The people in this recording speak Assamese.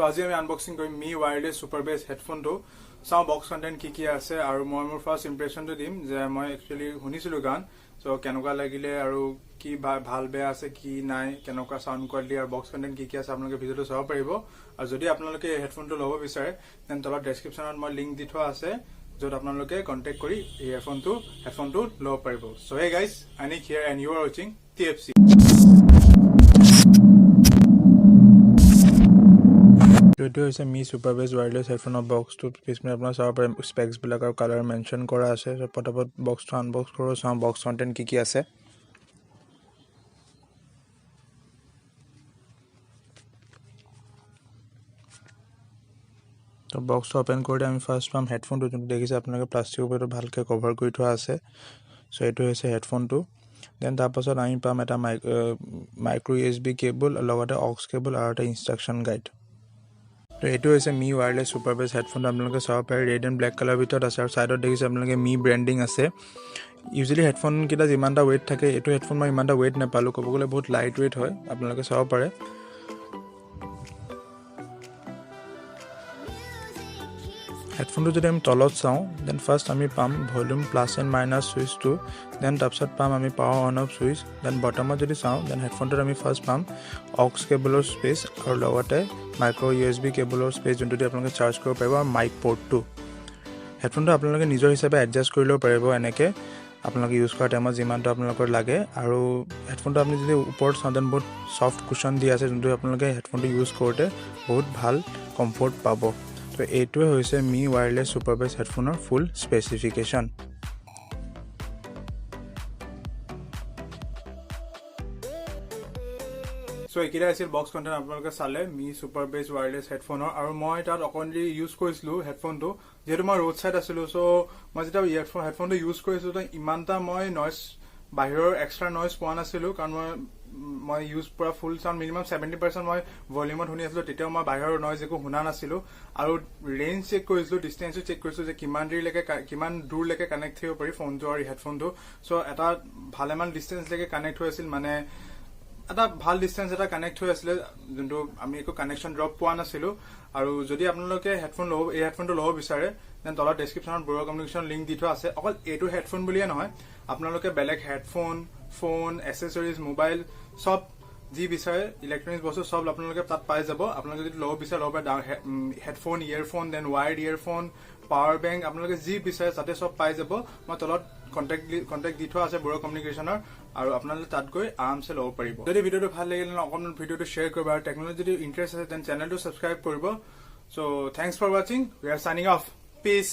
তো আজি আমি আনবক্সিং কৰিম মি ওয়্যাৰলেছ সুপাৰবেছ হেডফোনটো চাও বক্স কন্টেন্ট কি আছে আৰু মই মোৰ ফাৰ্স্ট ইমপ্ৰেশনটো দিম যে মই একচুয়ালি শুনিছিলো গান সো কেনেকুৱা লাগিলে আৰু কি ভাল বেয়া আছে কি নাই কেনেকুৱা সাউন্ড কোৱালিটি আৰু বক্স কন্টেন্ট কি আছে আপোনালোকে ভিডিওটো চাব পাৰিব আৰু যদি আপোনালোকে হেডফোনটো ল'ব বিচাৰে তেন তলত ডেসক্ৰিপচনত মই লিংক দি থোৱা আছে যত আপোনালোকে কন্টাক্ট কৰি এই হেডফোনটো ল'ব পাৰিব so hey guys Anik here and you are watching TFC This is a Mi SuperBass wireless headphone of box to পিছনে আপোনাৰ চাব পাৰে স্পেক্স বিলাক আৰু কালাৰ মেনশন কৰা আছে সো পটাপট বক্সটো আনবক্স কৰো চাও বক্স কন্টেন্ট কি আছে তো বক্সটো ওপেন কৰি আমি ফাৰ্স্ট পাম হেডফোনটো যোনটো দেখিছে আপোনালোকে প্লাষ্টিকৰ ওপৰত ভালকৈ কভাৰ কৰি থোৱা আছে সো এটো হৈছে হেডফোনটো দেন তাৰ পাছত আমি পাম এটা মাইক্ৰো USB কেবল লগতে অক্স কেবল আৰু এটা ইনষ্ট্ৰাকচন গাইড তো এটো হৈছে মি ওয়্যাৰলেছ সুপাৰবেছ হেডফোন আপোনালোকে চাব পাৰে ৰেড এণ্ড ব্ল্যাক কালাৰ ভিতৰত আছে আৰু সাইডত দেখিছে আপোনালোকে মি ব্ৰ্যান্ডিং আছে ইউজুৱেলি হেডফোন কিটা যিমানটা ওয়েট থাকে এটো হেডফোন মই ইমানটা ওয়েট নাপালো ক'ব গলে বহুত লাইট ওয়েট হয় আপোনালোকে চাব পাৰে হেডফোনটো যদি আমি তলত চাও দেন ফাৰ্স্ট আমি পাম ভলিউম প্লাস এণ্ড মাইনাস সুইচটো দেন তাৰপিছত পাম আমি power on off switch then বটমত যদি চাও দেন হেডফোনটোত আমি ফাৰ্স্ট পাম অক্স কেবলৰ স্পেচ আৰু লগতে মাইক্ৰো USB কেবলৰ স্পেচ যোনটো দি আপোনালোকে চাৰ্জ কৰিব পাৰিব আৰু মাইক পোৰ্টটো হেডফোনটো আপোনালোকে নিজৰ হিচাপে এডজাস্ট কৰি ল'ব পাৰিব এনেকে আপোনালোকে ইউজ কৰা টাইমত যিমানটো আপোনালোকৰ লাগে আৰু হেডফোনটো আপুনি যদি ওপৰত চাও দেন বহুত সফট কুশন দি আছে যোনটো আপোনালোকে হেডফোনটো ইউজ কৰোতে বহুত ভাল কমফৰ্ট পাব তো এইটোৱে হৈছে মি ওয়্যাৰলেছ সুপাৰবেছ হেডফোনৰ ফুল স্পেসিফিকেশন সো একিটা আছিল বক্স কন্টেন্ট আপোনালোকে চালে মি সুপাৰবেছ ওয়্যাৰলেছ হেডফোনৰ আৰু মই তাত অকনলি ইউজ কৰিছিলো হেডফোনটো যেহেতু মই ৰোড সাইড আছিলো সো মই যেতিয়া হেডফোনটো ইউজ কৰিছিলো তো ইমানটা মই নয়েজ বাহিৰৰ এক্সট্ৰা নয়েজ পোৱা নাছিলো কাৰণ মই ইউজ পুৰা ফুল সাউন্ড মিনিমাম 70% মই ভলিউমত শুনি আছিলো তেতিয়া মই বাহিৰৰ নয়েজ একো শুনা নাছিলো আৰু ৰেঞ্জ চেক কৰিছিলো ডিসটেন্সও চেক কৰিছিলো যে কিমান দূৰ লৈকে কানেক্ট হ'ব পাৰি ফোনটো আৰু হেডফোনটো সো এটা ভালেমান ডিসটেন্স লৈকে কানেক্ট হৈ আছিল মানে এটা ভাল ডিসটেন্স এটা কানেক্ট হৈ আছিল যোনটো আমি একো কানেকশন ড্ৰপ পোৱা নাছিলো আৰু যদি আপোনালোকে হেডফোনটো ল'ব বিচাৰে দেন তলত ডেসক্ৰিপচনত বৰুৱা কমিউনিকেশন লিংক দি থোৱা আছে অকল এটো হেডফোন বুলিয়ে নহয় আপোনালোকে বেলেগ হেডফোন ফোন এসেসৰিজ মোবাইল সব যি বিচাৰে ইলেক্ট্ৰনিক্স বস্তু সব আপোনালোকে তাত পাই যাব আপোনালোকে যদি ল'ব বিচাৰে ল'ব পাৰে headphone earphone then wired earphone power bank আপোনালোকে যি বিচাৰে তাতে সব পাই যাব মই তলত কন্টাক্ট দি থোৱা আছে বৰুৱা কমিউনিকেশনৰ আৰু আপোনালোকে তাত গৈ আৰামছে ল'ব পাৰিব যদি ভিডিওটো ভাল লাগিলে অকমান ভিডিওটো শেয়াৰ কৰিব আৰু টেকনলজি যদি ইন্টাৰেষ্ট আছে দেন চেনেলটো সাবস্ক্ৰাইব কৰিব so thanks for watching we are signing off piece